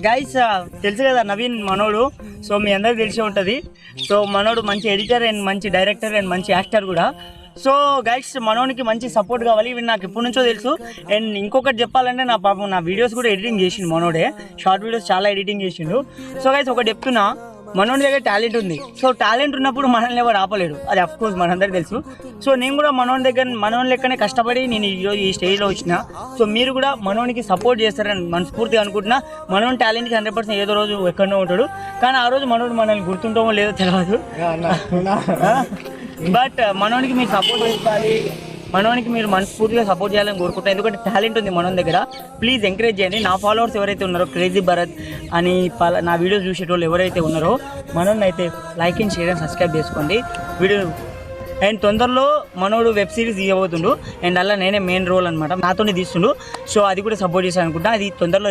Guys తెలుసు కదా నవీన్ మనోడు. సో మీ అందరికి తెలిసి ఉంటుంది. సో మనోడు మంచి ఎడిటర్ అండ్ మంచి డైరెక్టర్ అండ్ మంచి యాక్టర్ కూడా. సో గైస్ మనోనికి మంచి సపోర్ట్ కావాలి. ఇవి నాకు ఎప్పటి నుంచో తెలుసు. అండ్ ఇంకొకటి చెప్పాలంటే నా పాపం నా వీడియోస్ కూడా ఎడిటింగ్ చేసిండు మనోడే. షార్ట్ వీడియోస్ చాలా ఎడిటింగ్ చేసిండు. సో గైస్ ఒకటి చెప్తున్నా, మనోడి దగ్గర టాలెంట్ ఉంది. సో టాలెంట్ ఉన్నప్పుడు మనల్ని ఎవరు ఆపలేడు, అది అఫ్కోర్స్ మనందరికీ తెలుసు. సో నేను కూడా మనోని లెక్కనే కష్టపడి నేను ఈరోజు ఈ స్టేజ్లో వచ్చిన. సో మీరు కూడా మనోనికి సపోర్ట్ చేస్తారని మనస్ఫూర్తిగా అనుకుంటున్నా. మనోని టాలెంట్కి 100% ఏదో రోజు ఎక్కడో ఉంటాడు, కానీ ఆ రోజు మనోడు మనల్ని గుర్తుంటామో లేదో తెలియదు. బట్ మనోనికి మీరు సపోర్ట్ చేయాలి, మనోనికి మీరు మనస్ఫూర్తిగా సపోర్ట్ చేయాలని కోరుకుంటాను. ఎందుకంటే టాలెంట్ ఉంది మనోని దగ్గర. ప్లీజ్ ఎంకరేజ్ చేయండి. నా ఫాలోవర్స్ ఎవరైతే ఉన్నారో క్రేజీ భరత్ అని నా వీడియోస్ చూసేటోళ్ళు ఎవరైతే ఉన్నారో మనోని అయితే like and share and subscribe చేసుకోండి వీడియో. అండ్ తొందరలో మనోడు వెబ్ సిరీస్ తీయబోతుండు. అండ్ అలా నేనే మెయిన్ రోల్ అనమాట, నాతోనే తీస్తుండు. సో అది కూడా సపోర్ట్ చేశాను అనుకుంటా. అది తొందరలో